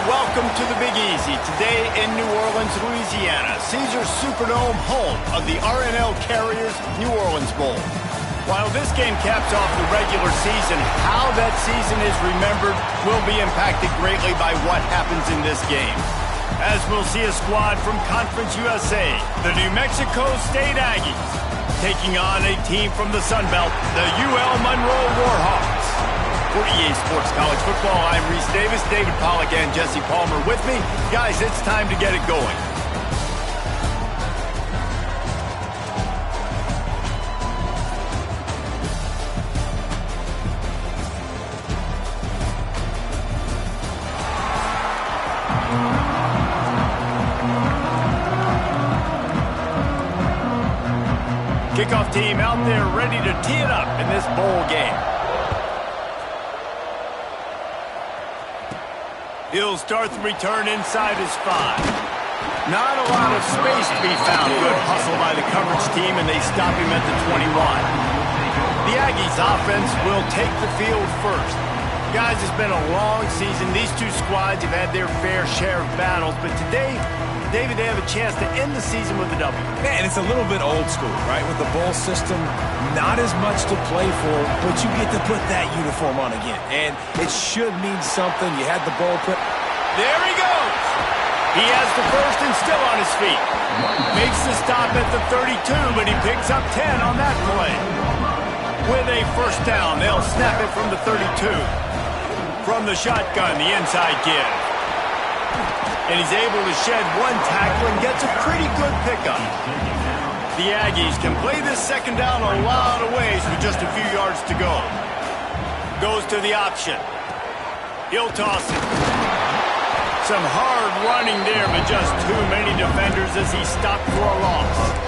welcome to the Big Easy. Today in New Orleans, Louisiana, Caesars Superdome, home of the RNL Carriers New Orleans Bowl. While this game caps off the regular season, how that season is remembered will be impacted greatly by what happens in this game. As we'll see a squad from Conference USA, the New Mexico State Aggies, taking on a team from the Sun Belt, the ULM Warhawks. For EA Sports College Football, I'm Reese Davis, David Pollack, and Jesse Palmer with me. Guys, it's time to get it going. Kickoff team out there ready to tee it up in this bowl game. He'll start the return inside his 5. Not a lot of space to be found. Good hustle by the coverage team, and they stop him at the 21. The Aggies offense will take the field first. Guys, it's been a long season. These two squads have had their fair share of battles, but today, David, they have a chance to end the season with a W. Man, it's a little bit old school, right? With the bowl system, not as much to play for, but you get to put that uniform on again. And it should mean something. You had the bowl put. There he goes. He has the first and still on his feet. Makes the stop at the 32, but he picks up 10 on that play. With a first down, they'll snap it from the 32. From the shotgun, the inside give. And he's able to shed one tackle and gets a pretty good pickup. The Aggies can play this second down a lot of ways with just a few yards to go. Goes to the option. He'll toss it. Some hard running there, but just too many defenders as he stopped for a loss.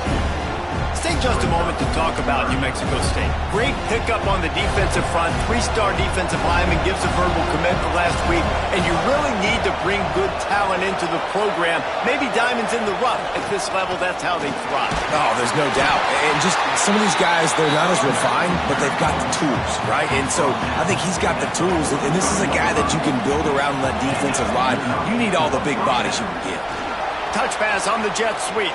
Let's take just a moment to talk about New Mexico State. Great pickup on the defensive front. 3-star defensive lineman gives a verbal commitment last week, and you really need to bring good talent into the program. Maybe diamonds in the rough. At this level, that's how they thrive. Oh, there's no doubt. And just some of these guys, they're not as refined, but they've got the tools, right? And so I think he's got the tools, and this is a guy that you can build around that defensive line. You need all the big bodies you can get. Touch pass on the jet sweep.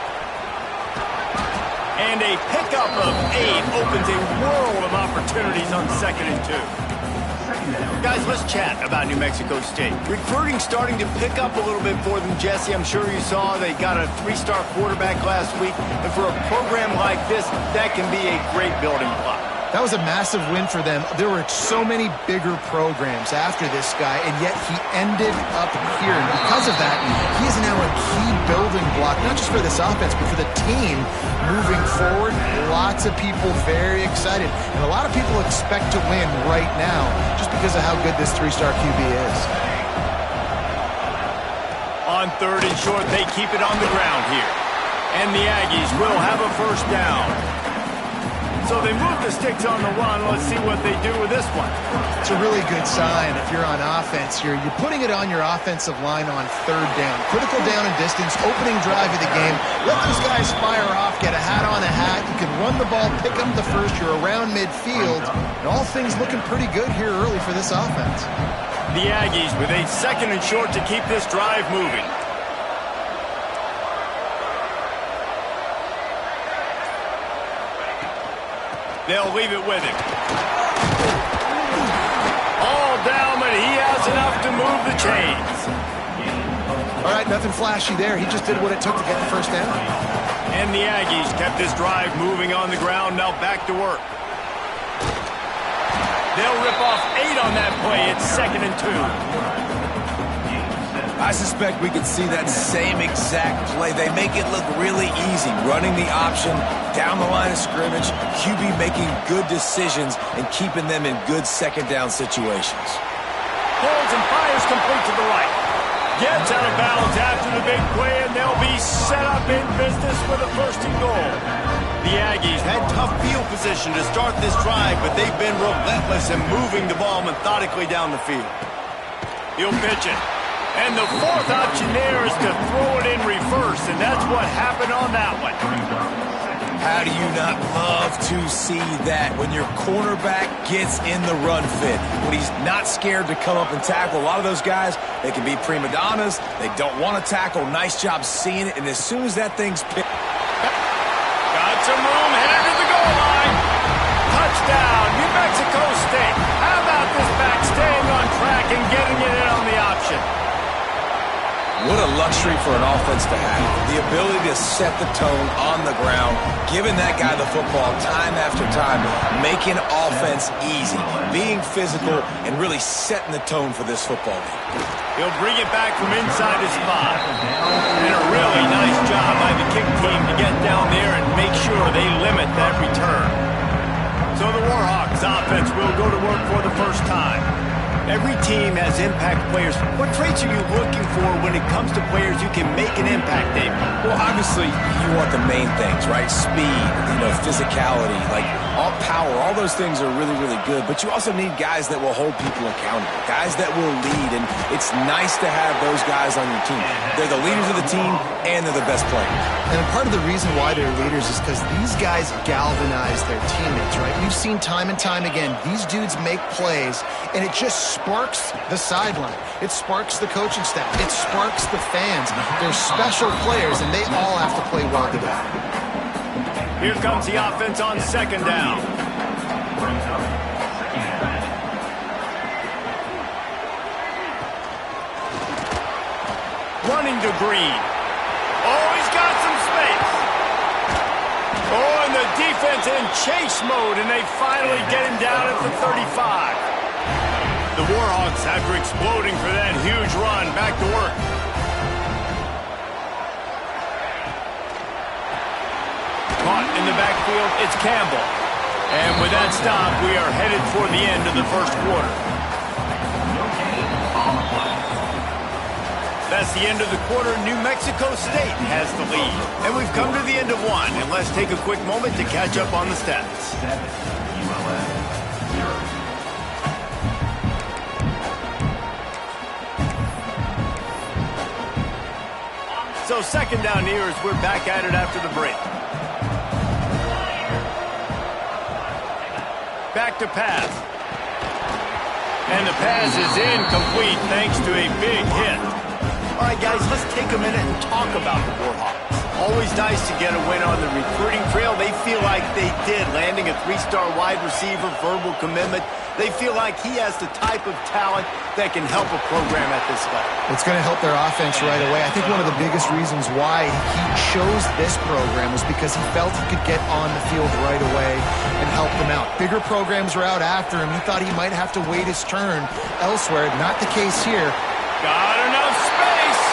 And a pickup of 8 opens a world of opportunities on 2nd and 2. Guys, let's chat about New Mexico State. Recruiting starting to pick up a little bit for them, Jesse. I'm sure you saw they got a 3-star quarterback last week. And for a program like this, that can be a great building block. That was a massive win for them. There were so many bigger programs after this guy, and yet he ended up here. And because of that, he is now a key building block, not just for this offense, but for the team moving forward. Lots of people very excited. And a lot of people expect to win right now just because of how good this 3-star QB is. On 3rd and short, they keep it on the ground here. And the Aggies will have a first down. So they move the sticks on the run. Let's see what they do with this one. It's a really good sign if you're on offense here. You're putting it on your offensive line on 3rd down. Critical down and distance, opening drive of the game. Let those guys fire off, get a hat on a hat. You can run the ball, pick up the first. You're around midfield. And all things looking pretty good here early for this offense. The Aggies with a 2nd and short to keep this drive moving. They'll leave it with him. All down, but he has enough to move the chains. All right, nothing flashy there. He just did what it took to get the first down. And the Aggies kept this drive moving on the ground. Now back to work. They'll rip off 8 on that play. It's 2nd and 2. I suspect we could see that same exact play. They make it look really easy, running the option down the line of scrimmage, QB making good decisions and keeping them in good 2nd down situations. Holds and fires complete to the right. Gets out of bounds after the big play, and they'll be set up in business with a 1st and goal. The Aggies had tough field position to start this drive, but they've been relentless in moving the ball methodically down the field. He'll pitch it. And the 4th option there is to throw it in reverse, and that's what happened on that one. How do you not love to see that when your cornerback gets in the run fit, when he's not scared to come up and tackle? A lot of those guys, they can be prima donnas. They don't want to tackle. Nice job seeing it. And as soon as that thing's picked. Got some room, headed to the goal line. Touchdown, New Mexico State. How about this back staying on track and getting it in on the option? What a luxury for an offense to have. The ability to set the tone on the ground, giving that guy the football time after time, making offense easy, being physical, and really setting the tone for this football game. He'll bring it back from inside his 5. And a really nice job by the kick team to get down there and make sure they limit that return. So the Warhawks offense will go to work for the first time. Every team has impact players. What traits are you looking for when it comes to players you can make an impact, Dave? Well, obviously, you want the main things, right? Speed, physicality, like all power, all those things are really, really good. But you also need guys that will hold people accountable, guys that will lead. And it's nice to have those guys on your team. They're the leaders of the team, and they're the best players. And part of the reason why they're leaders is because these guys galvanize their teammates, right? We've seen time and time again, these dudes make plays, and it just sparks the sideline. It sparks the coaching staff. It sparks the fans. They're special players, and they all have to play well together. Here comes the offense on second down. Running to Green. Oh, he's got some space. Oh, and the defense in chase mode, and they finally get him down at the 35. The Warhawks, after exploding for that huge run, back to work. Caught in the backfield, it's Campbell. And with that stop, we are headed for the end of the first quarter. That's the end of the quarter. New Mexico State has the lead. And we've come to the end of one. And let's take a quick moment to catch up on the stats. ULM. So second down here as we're back at it after the break. Back to pass. And the pass is incomplete thanks to a big hit. All right, guys, let's take a minute and talk about the Warhawks. Always nice to get a win on the recruiting trail. They feel like they did, landing a 3-star wide receiver, verbal commitment. They feel like he has the type of talent that can help a program at this level. It's going to help their offense right away. I think one of the biggest reasons why he chose this program was because he felt he could get on the field right away and help them out. Bigger programs were out after him. He thought he might have to wait his turn elsewhere. Not the case here. Got enough space.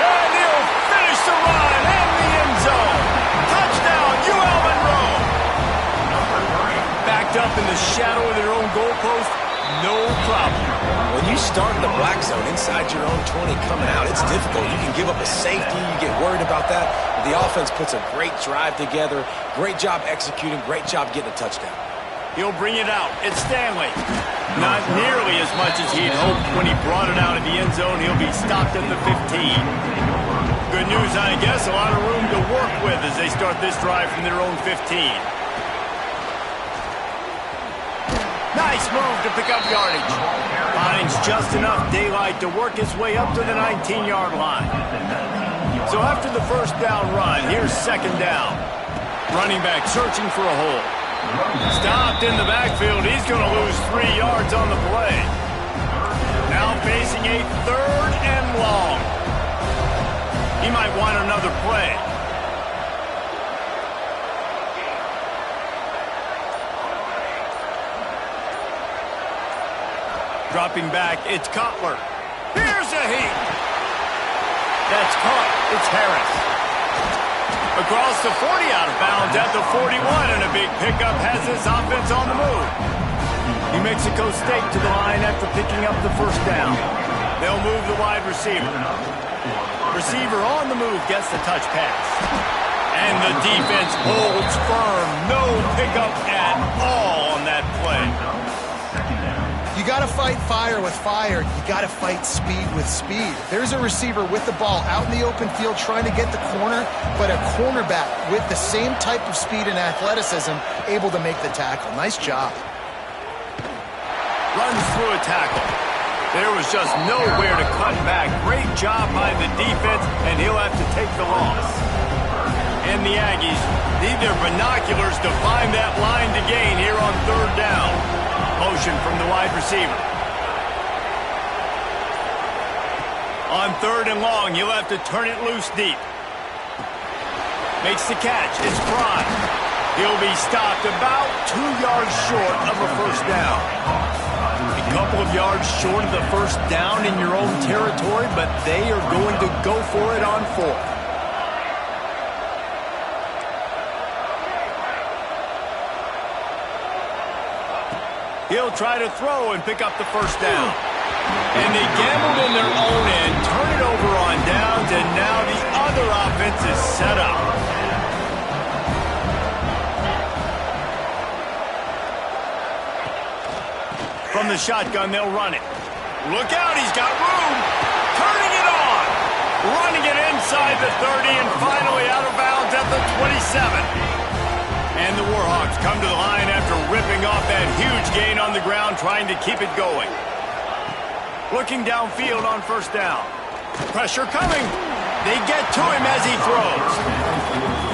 And he'll finish the run in the end zone. Touchdown, UL Monroe. Backed up in the shadow of their own goalpost, no problem. When you start in the black zone inside your own 20 coming out, it's difficult. You can give up a safety. You get worried about that. The offense puts a great drive together. Great job executing. Great job getting a touchdown. He'll bring it out. It's Stanley. Not nearly as much as he'd hoped when he brought it out of the end zone. He'll be stopped at the 15. Good news, I guess. A lot of room to work with as they start this drive from their own 15. Nice move to pick up yardage. Finds just enough daylight to work his way up to the 19-yard line. So after the first down run, here's second down. Running back searching for a hole. Stopped in the backfield. He's going to lose 3 yards on the play. Now facing a third and long. He might want another play. Dropping back, it's Cutler. Here's a heat. That's caught. It's Harris. Across the 40, out of bounds at the 41, and a big pickup has this offense on the move. New Mexico State to the line after picking up the first down. They'll move the wide receiver. Receiver on the move gets the touch pass. And the defense holds firm. No pickup at all on that play. You got to fight fire with fire. You got to fight speed with speed. There's a receiver with the ball out in the open field trying to get the corner, but a cornerback with the same type of speed and athleticism able to make the tackle. Nice job. Runs through a tackle. There was just nowhere to cut back. Great job by the defense, and he'll have to take the loss. And the Aggies need their binoculars to find that line to gain here on third down. Motion from the wide receiver. On third and long, he'll have to turn it loose deep. Makes the catch. It's Prime. He'll be stopped about 2 yards short of a first down. A couple of yards short of the first down in your own territory, but they are going to go for it on fourth. He'll try to throw and pick up the first down. And they gambled in their own end, turn it over on downs, and now the other offense is set up. From the shotgun, they'll run it. Look out, he's got room. Turning it on. Running it inside the 30 and finally out of bounds at the 27. And the Warhawks come to the line after ripping off that huge gain on the ground, trying to keep it going. Looking downfield on first down. Pressure coming. They get to him as he throws.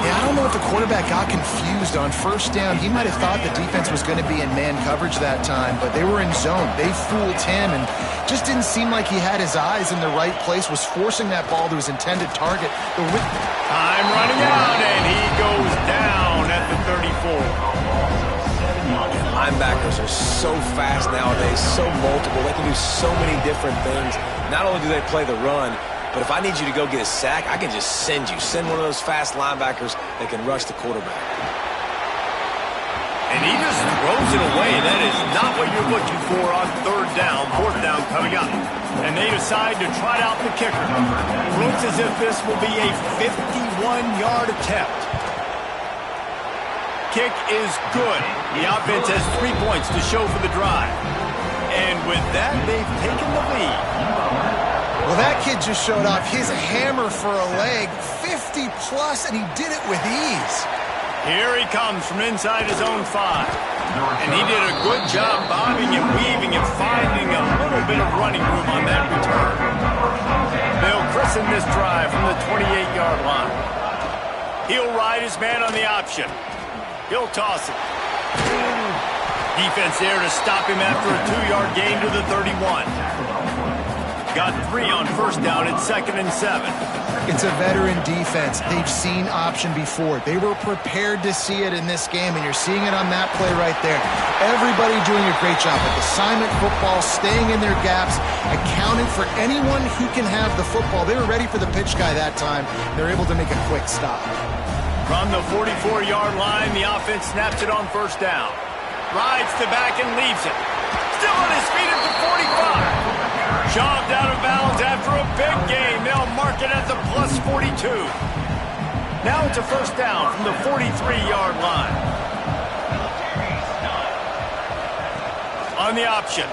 Yeah, I don't know if the quarterback got confused on first down. He might have thought the defense was going to be in man coverage that time, but they were in zone. They fooled him and just didn't seem like he had his eyes in the right place, was forcing that ball to his intended target. Time running out, and he goes down at the 34. Linebackers are so fast nowadays, so multiple. They can do so many different things. Not only do they play the run, but if I need you to go get a sack, I can just send you. Send one of those fast linebackers that can rush the quarterback. And he just throws it away. That is not what you're looking for on third down. Fourth down coming up. And they decide to trot out the kicker. Looks as if this will be a 51-yard attempt. Kick is good. The offense has 3 points to show for the drive. And with that, they've taken the lead. Well, that kid just showed off his hammer for a leg, 50-plus, and he did it with ease. Here he comes from inside his own 5. And he did a good job bobbing and weaving and finding a little bit of running room on that return. They'll christen this drive from the 28-yard line. He'll ride his man on the option. He'll toss it. Defense there to stop him after a 2-yard gain to the 31. Got 3 on first down at 2nd and 7. It's a veteran defense. They've seen option before. They were prepared to see it in this game, and you're seeing it on that play right there. Everybody doing a great job with assignment football, staying in their gaps, accounting for anyone who can have the football. They were ready for the pitch guy that time. They're able to make a quick stop. From the 44-yard line, the offense snaps it on first down. Rides to back and leaves it. Still on his feet at the 45. Shoved out of bounds after a big gain. They'll mark it at the plus 42. Now it's a first down from the 43-yard line. On the option.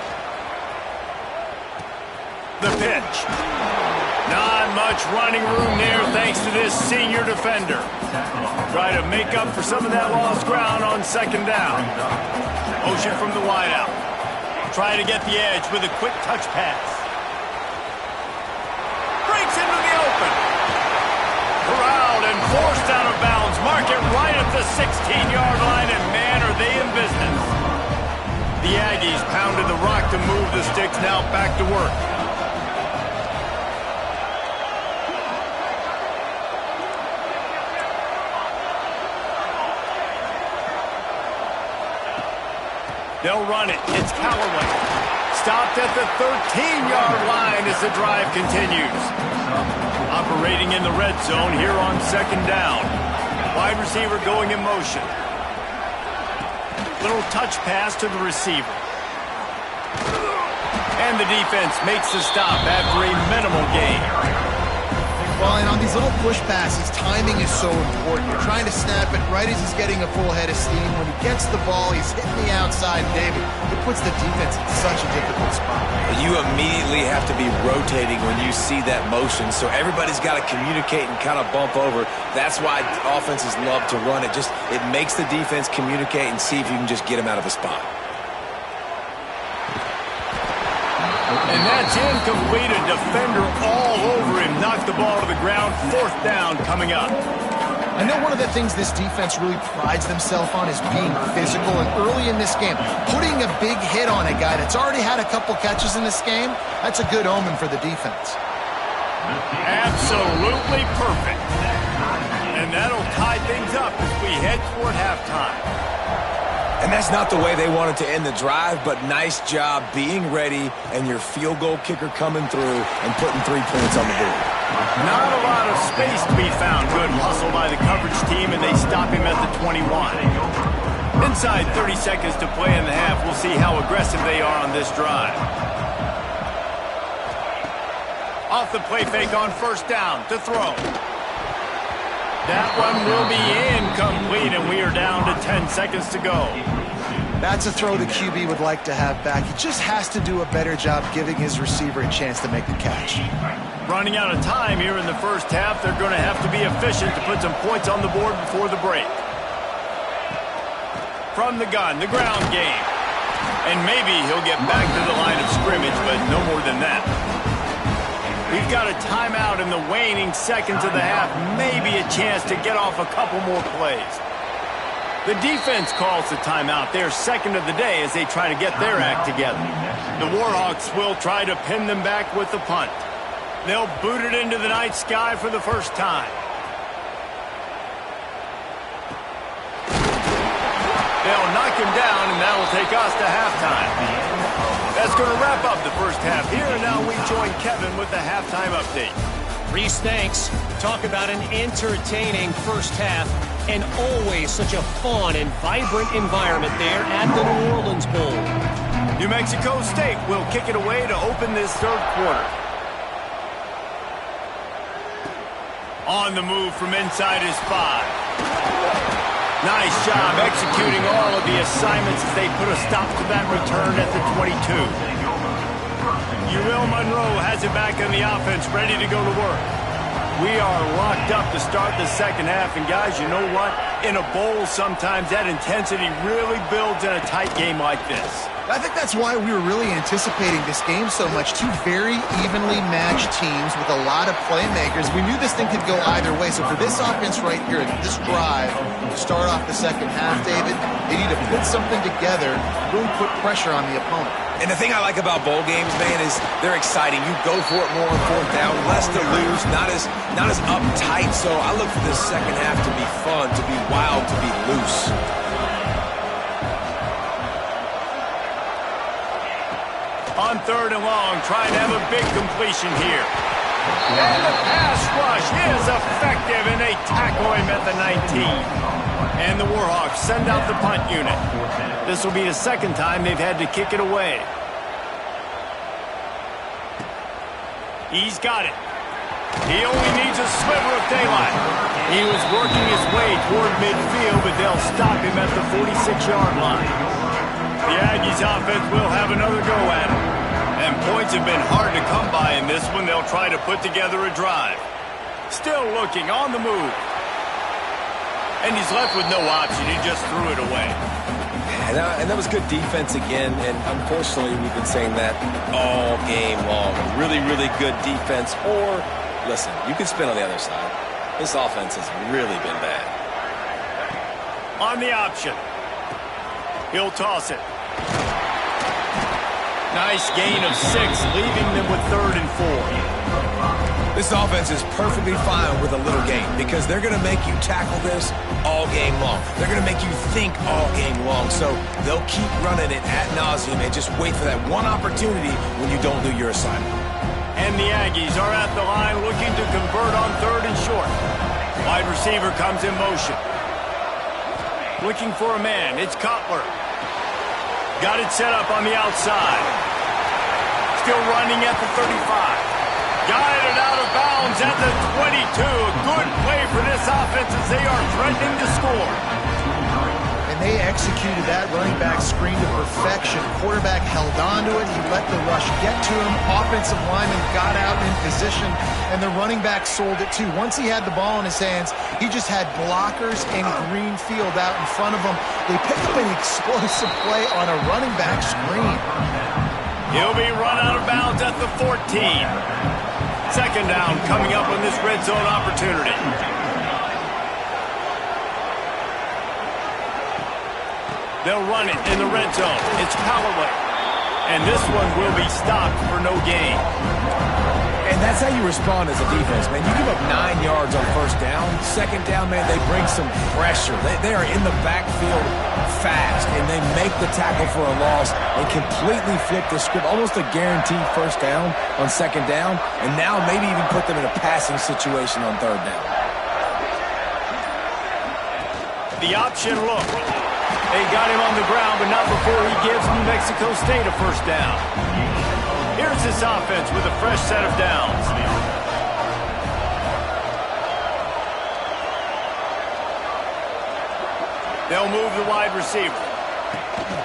The pitch. Not much running room there thanks to this senior defender. Try to make up for some of that lost ground on second down. Motion from the wideout. Try to get the edge with a quick touch pass. Breaks into the open. Corralled and forced out of bounds. Mark it right at the 16-yard line, and man, are they in business. The Aggies pounded the rock to move the sticks, now back to work. They'll run it. It's Callaway. Stopped at the 13-yard line as the drive continues. Operating in the red zone here on second down. Wide receiver going in motion. Little touch pass to the receiver. And the defense makes the stop after a minimal gain. Well, and on these little push passes, timing is so important. You're trying to snap it right as he's getting a full head of steam. When he gets the ball, he's hitting the outside, David. It puts the defense in such a difficult spot. You immediately have to be rotating when you see that motion, so everybody's got to communicate and kind of bump over. That's why offenses love to run it. It makes the defense communicate and see if you can just get him out of a spot. And that's incomplete. A defender all over him. Knocked the ball to the ground. 4th down coming up. I know one of the things this defense really prides themselves on is being physical. And early in this game, putting a big hit on a guy that's already had a couple catches in this game, that's a good omen for the defense. Absolutely perfect. And that'll tie things up as we head toward halftime. And that's not the way they wanted to end the drive, but nice job being ready and your field goal kicker coming through and putting 3 points on the board. Not a lot of space to be found. Good hustle by the coverage team, and they stop him at the 21. Inside 30 seconds to play in the half. We'll see how aggressive they are on this drive. Off the play fake on 1st down to throw. That one will be incomplete, and we are down to 10 seconds to go. That's a throw the QB would like to have back. He just has to do a better job giving his receiver a chance to make the catch. Running out of time here in the first half. They're going to have to be efficient to put some points on the board before the break. From the gun, the ground game. And maybe he'll get back to the line of scrimmage, but no more than that. We've got a timeout in the waning seconds of the half. Maybe a chance to get off a couple more plays. The defense calls the timeout. They're second of the day as they try to get their act together. The Warhawks will try to pin them back with the punt. They'll boot it into the night sky for the first time. They'll knock him down, and that'll take us to halftime. That's going to wrap up the first half here, and now we join Kevin with the halftime update. Reese, thanks. Talk about an entertaining first half, and always such a fun and vibrant environment there at the New Orleans Bowl. New Mexico State will kick it away to open this 3rd quarter. On the move from inside his 5. Nice job executing all of the assignments as they put a stop to that return at the 22. ULM Monroe has it back in the offense, ready to go to work. We are locked up to start the second half, and guys, you know what? In a bowl, sometimes that intensity really builds in a tight game like this. I think that's why we were really anticipating this game so much. Two very evenly matched teams with a lot of playmakers. We knew this thing could go either way. So for this offense right here, this drive, to start off the second half, David, they need to put something together, really put pressure on the opponent. And the thing I like about bowl games, man, is they're exciting. You go for it more on 4th down, less to lose, not as uptight. So I look for this second half to be fun, to be wild, to be loose. On 3rd and long, trying to have a big completion here. And the pass rush is effective, and they tackle him at the 19. And the Warhawks send out the punt unit. This will be the 2nd time they've had to kick it away. He's got it. He only needs a sliver of daylight. He was working his way toward midfield, but they'll stop him at the 46-yard line. The Aggies offense will have another go at it. And points have been hard to come by in this one. They'll try to put together a drive. Still looking on the move. And he's left with no option. He just threw it away. And that was good defense again. And unfortunately, we've been saying that all game long. Really, really good defense. Or, listen, you can spin on the other side. This offense has really been bad. On the option. He'll toss it. Nice gain of 6, leaving them with 3rd and 4. This offense is perfectly fine with a little game because they're going to make you tackle this all game long. They're going to make you think all game long. So they'll keep running it ad nauseum and just wait for that one opportunity when you don't do your assignment. And the Aggies are at the line looking to convert on 3rd and short. Wide receiver comes in motion. Looking for a man. It's Cutler. Got it set up on the outside. Still running at the 35. Guided out of bounds at the 22. A good play for this offense as they are threatening to score. And they executed that running back screen to perfection. Quarterback held on to it. He let the rush get to him. Offensive lineman got out in position, and the running back sold it too. Once he had the ball in his hands, he just had blockers and green field out in front of him. They picked up an explosive play on a running back screen. He'll be run out of bounds at the 14. Second down coming up on this red zone opportunity. They'll run it in the red zone. It's Callaway. And this one will be stopped for no gain. And that's how you respond as a defense, man. You give up 9 yards on first down. Second down, man, they bring some pressure. They are in the backfield fast, and they make the tackle for a loss and completely flip the script. Almost a guaranteed first down on second down, and now maybe even put them in a passing situation on third down. The option look. They got him on the ground, but not before he gives New Mexico State a first down. Here's this offense with a fresh set of downs. They'll move the wide receiver.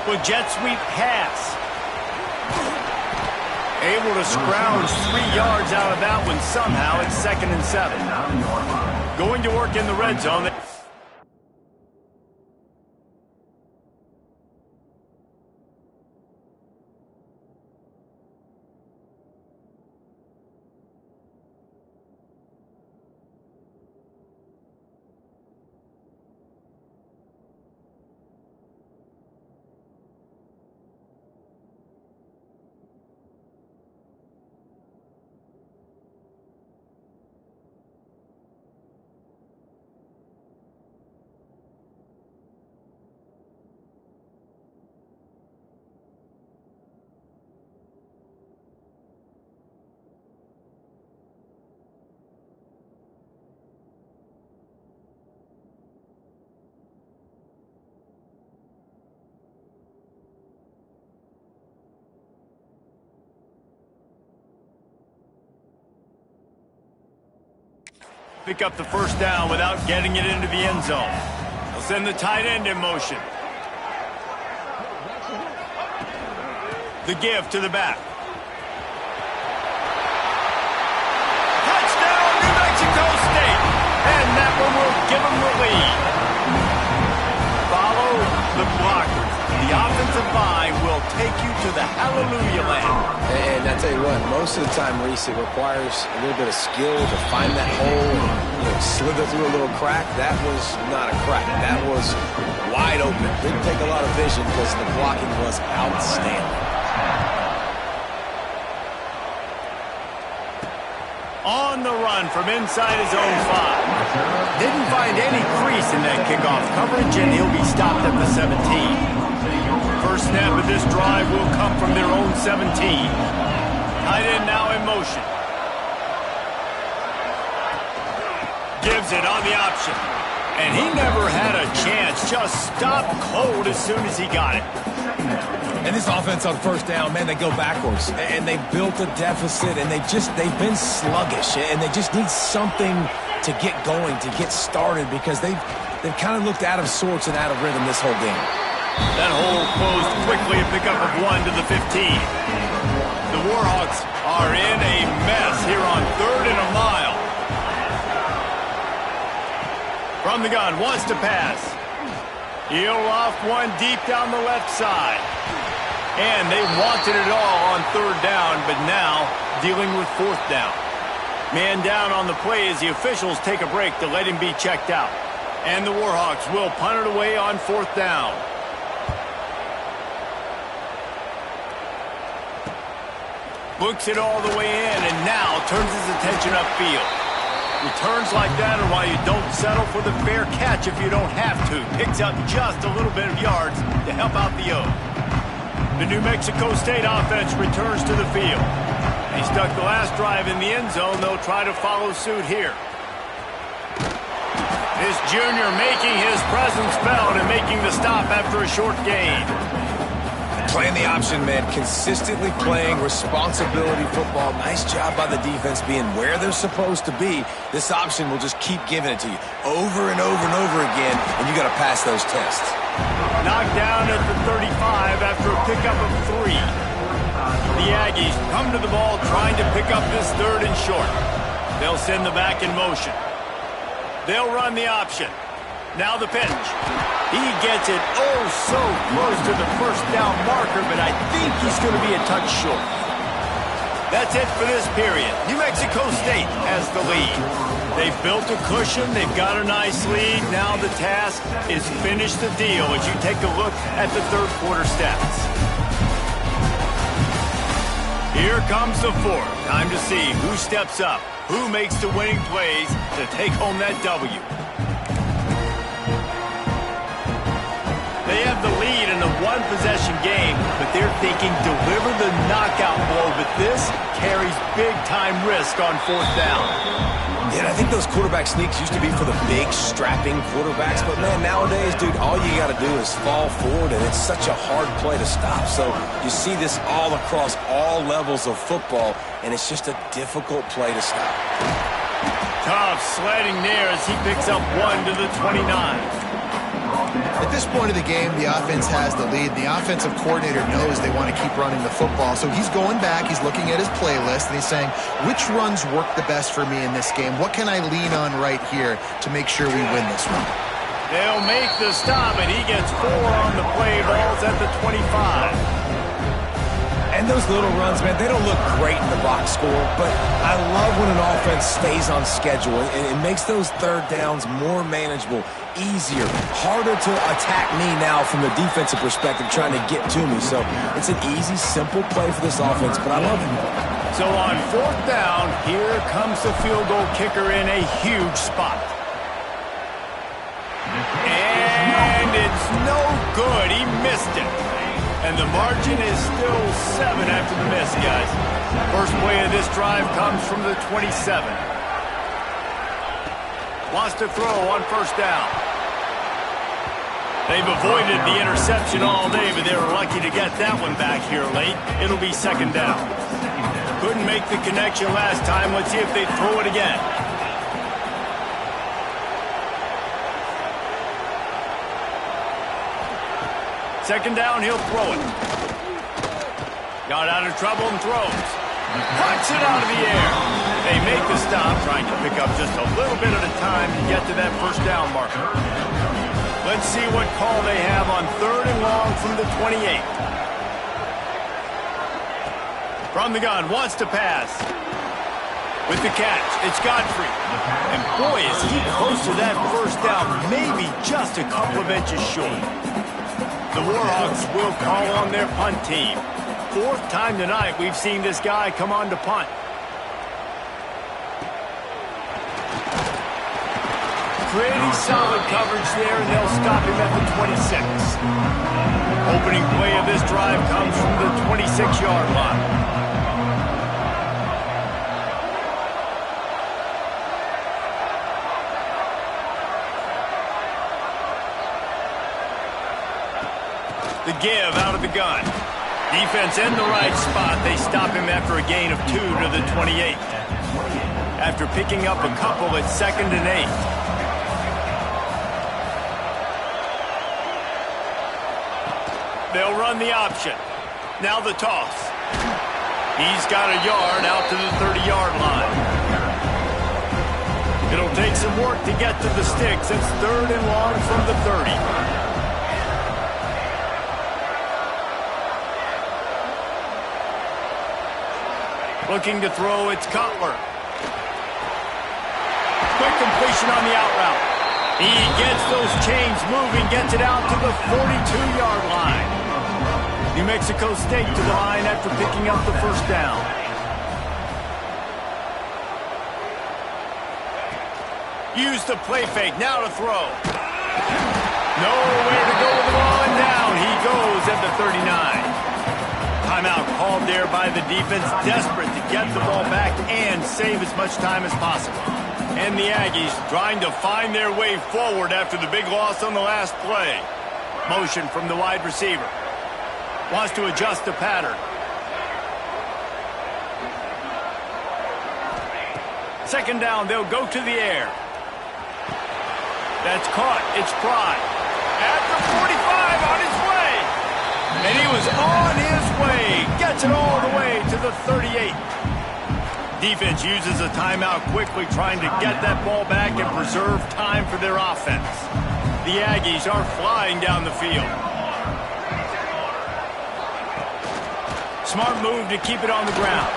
With jet sweep pass. Able to scrounge 3 yards out of that one somehow. It's 2nd and 7. Going to work in the red zone. Pick up the first down without getting it into the end zone. They'll send the tight end in motion. The give to the back. Touchdown, New Mexico State! And that one will give them the lead. Follow the blockers. The offensive line will take you to the hallelujah land. And I tell you what, most of the time, Reese, it requires a little bit of skill to find that hole and slither through a little crack. That was not a crack. That was wide open. Didn't take a lot of vision because the blocking was outstanding. On the run from inside his own 5. Didn't find any crease in that kickoff coverage, and he'll be stopped at the 17. First snap of this drive will come from their own 17. Tight end now in motion. Gives it on the option. And he never had a chance. Just stopped cold as soon as he got it. And this offense on first down, man, they go backwards. And they built a deficit, and they've been sluggish. And they just need something to get going, to get started, because they've kind of looked out of sorts and out of rhythm this whole game. That hole closed quickly, a pickup of 1 to the 15. The Warhawks are in a mess here on 3rd and a mile. From the gun, wants to pass. He'll off one deep down the left side. And they wanted it all on 3rd down, but now dealing with 4th down. Man down on the play as the officials take a break to let him be checked out. And the Warhawks will punt it away on 4th down. Books it all the way in, and now turns his attention upfield. Returns like that are why you don't settle for the fair catch if you don't have to. Picks up just a little bit of yards to help out the O. The New Mexico State offense returns to the field. They stuck the last drive in the end zone. They'll try to follow suit here. This junior making his presence felt and making the stop after a short gain. Playing the option, man. Consistently playing responsibility football. Nice job by the defense being where they're supposed to be. This option will just keep giving it to you over and over and over again, and you got to pass those tests. Knocked down at the 35 after a pickup of 3. The Aggies come to the ball trying to pick up this 3rd and short. They'll send the back in motion. They'll run the option. Now the pitch. He gets it oh so close to the first down marker, but I think he's going to be a touch short. That's it for this period. New Mexico State has the lead. They've built a cushion. They've got a nice lead. Now the task is finish the deal as you take a look at the 3rd quarter stats. Here comes the 4th. Time to see who steps up, who makes the winning plays to take home that W. They have the lead in a 1-possession game, but they're thinking deliver the knockout blow, but this carries big-time risk on 4th down. Yeah, I think those quarterback sneaks used to be for the big, strapping quarterbacks, but man, nowadays, dude, all you got to do is fall forward, and it's such a hard play to stop. So you see this all across all levels of football, and it's just a difficult play to stop. Tough sliding there as he picks up 1 to the 29. At this point of the game, the offense has the lead. The offensive coordinator knows they want to keep running the football. So he's going back, he's looking at his playlist, and he's saying, which runs work the best for me in this game? What can I lean on right here to make sure we win this one? They'll make the stop, and he gets 4 on the play. Ball's at the 25. And those little runs, man, they don't look great in the box score, but I love when an offense stays on schedule. It makes those 3rd downs more manageable, easier, harder to attack me now from the defensive perspective trying to get to me. So it's an easy, simple play for this offense, but I love it. So on 4th down, here comes the field goal kicker in a huge spot. And it's no good. He missed it. And the margin is still 7 after the miss, guys. First play of this drive comes from the 27. Wants to throw on 1st down. They've avoided the interception all day, but they were lucky to get that one back here late. It'll be 2nd down. Couldn't make the connection last time. Let's see if they throw it again. Second down, he'll throw it. Got out of trouble and throws. Puts it out of the air. They make the stop, trying to pick up just a little bit at a time to get to that 1st down marker. Let's see what call they have on 3rd and long from the 28. From the gun, wants to pass. With the catch, it's Godfrey. And boy, is he close to that 1st down, maybe just a couple of inches short. The Warhawks will call on their punt team. 4th time tonight we've seen this guy come on to punt. Pretty solid coverage there, and they'll stop him at the 26. Opening play of this drive comes from the 26-yard line. The give out of the gun. Defense in the right spot. They stop him after a gain of 2 to the 28. After picking up a couple at 2nd and 8. They'll run the option. Now the toss. He's got a yard out to the 30-yard line. It'll take some work to get to the sticks. It's 3rd and long from the 30. Looking to throw, it's Cutler. Quick completion on the out route. He gets those chains moving, gets it out to the 42-yard line. New Mexico State to the line after picking up the 1st down. Use the play fake, now to throw. Nowhere to go with the ball, and down he goes at the 39. Timeout called there by the defense, desperate to get the ball back and save as much time as possible. And the Aggies trying to find their way forward after the big loss on the last play. Motion from the wide receiver. Wants to adjust the pattern. Second down, they'll go to the air. That's caught. It's Pride. At the 45, on his way. And he was on his way. Gets it all the way to the 38. Defense uses a timeout quickly, trying to get that ball back and preserve time for their offense. The Aggies are flying down the field. Smart move to keep it on the ground.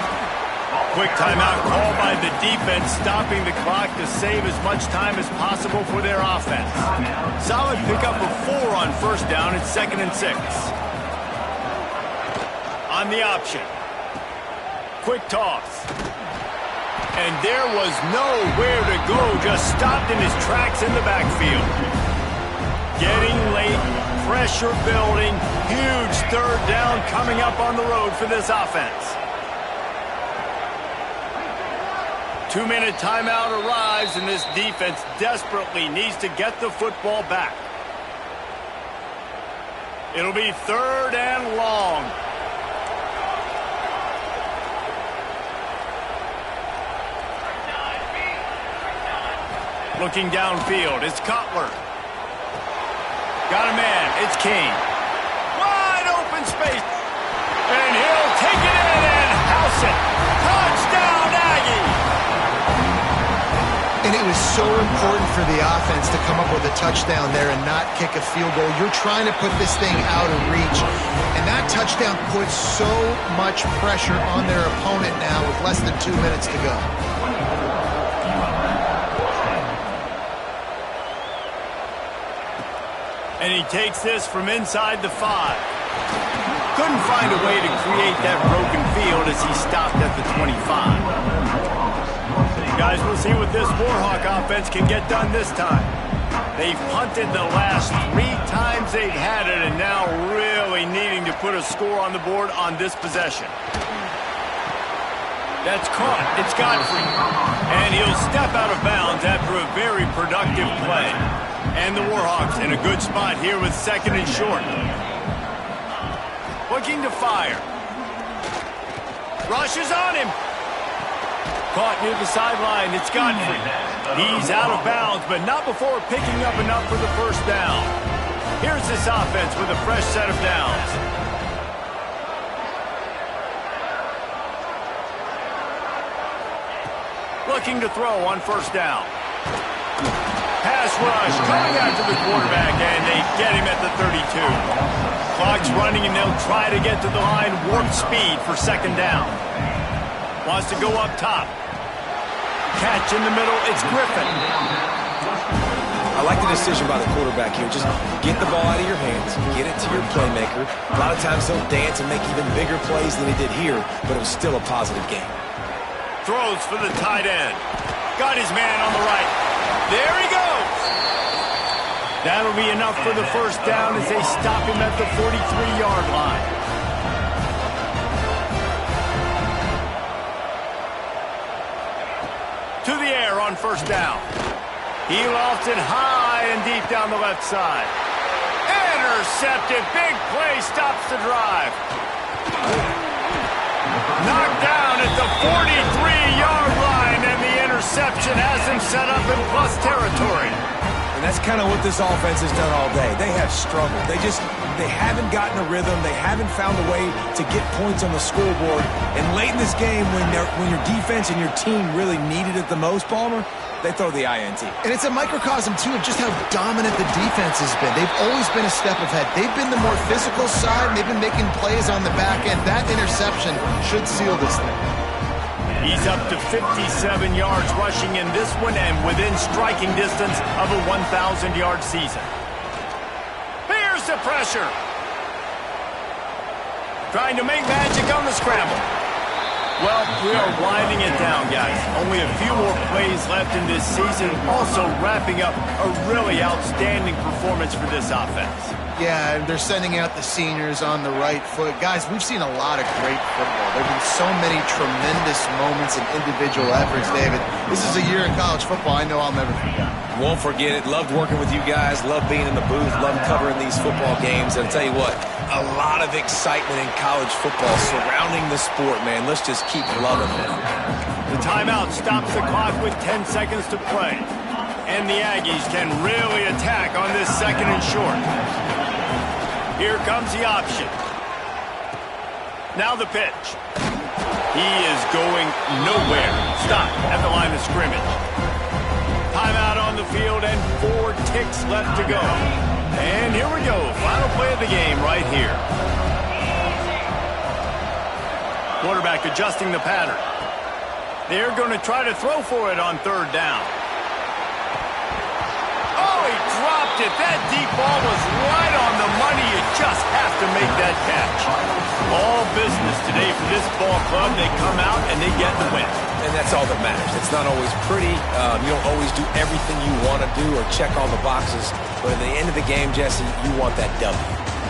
Quick timeout called by the defense, stopping the clock to save as much time as possible for their offense. Solid pickup of 4 on first down. It's 2nd and 6. On the option. Quick toss. And there was nowhere to go, just stopped in his tracks in the backfield. Getting late, pressure building, huge third down coming up on the road for this offense. 2-minute timeout arrives, and this defense desperately needs to get the football back. It'll be 3rd and long. Looking downfield, it's Cutler. Got a man, it's King. Wide open space. And he'll take it in and house it. Touchdown, Aggie! And it was so important for the offense to come up with a touchdown there and not kick a field goal. You're trying to put this thing out of reach. And that touchdown puts so much pressure on their opponent now with less than 2 minutes to go. And he takes this from inside the 5. Couldn't find a way to create that broken field as he stopped at the 25. Guys, we'll see what this Warhawk offense can get done this time. They've punted the last 3 times they've had it, and now really needing to put a score on the board on this possession. That's caught. It's Godfrey. And he'll step out of bounds after a very productive play. And the Warhawks in a good spot here with 2nd and short. Looking to fire. Rushes on him. Caught near the sideline. It's Godfrey. He's out of bounds, but not before picking up enough for the first down. Here's this offense with a fresh set of downs. Looking to throw on first down. Pass rush coming after the quarterback, and they get him at the 32. Clock's running, and they'll try to get to the line warp speed for 2nd down. Wants to go up top. Catch in the middle, it's Griffin. I like the decision by the quarterback here. Just get the ball out of your hands, get it to your playmaker. A lot of times he'll dance and make even bigger plays than he did here, but it was still a positive game. Throws for the tight end. Got his man on the right. There he goes. That'll be enough for the first down as they stop him at the 43-yard line. To the air on first down. He lofts it high and deep down the left side. Intercepted. Big play stops the drive. Knocked down at the 43-yard line, and the interception has him set up in plus territory. And that's kind of what this offense has done all day. They have struggled. They haven't gotten a rhythm. They haven't found a way to get points on the scoreboard. And late in this game, when your defense and your team really needed it the most, Palmer, they throw the INT. And it's a microcosm, too, of just how dominant the defense has been. They've always been a step ahead. They've been the more physical side, and they've been making plays on the back end. That interception should seal this thing. He's up to 57 yards rushing in this one and within striking distance of a 1,000-yard season. Here's the pressure. Trying to make magic on the scramble. Well, we are winding it down, guys. Only a few more plays left in this season, also wrapping up a really outstanding performance for this offense. Yeah, and they're sending out the seniors on the right foot. Guys, we've seen a lot of great football. There have been so many tremendous moments and individual efforts, David. This is a year in college football I know I'll never forget. Won't forget it. Loved working with you guys. Loved being in the booth. Loved covering these football games. And I'll tell you what, a lot of excitement in college football surrounding the sport, man. Let's just keep loving it. The timeout stops the clock with 10 seconds to play. And the Aggies can really attack on this second and short. Here comes the option. Now the pitch. He is going nowhere. Stop at the line of scrimmage. Timeout on the field and 4 ticks left to go. And here we go. Final play of the game right here. Quarterback adjusting the pattern. They're going to try to throw for it on 3rd down. Oh, he dropped it. That deep ball was right on the money. You just have to make that catch. All business today for this ball club. They come out and they get the win. And that's all that matters. It's not always pretty. You don't always do everything you want to do or check all the boxes. But at the end of the game, Jesse, you want that W.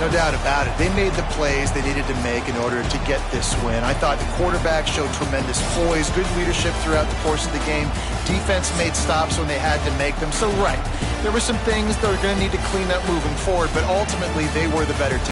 No doubt about it. They made the plays they needed to make in order to get this win. I thought the quarterback showed tremendous poise, good leadership throughout the course of the game. Defense made stops when they had to make them. So, right, there were some things that are going to need to clean up moving forward, but ultimately they were the better team.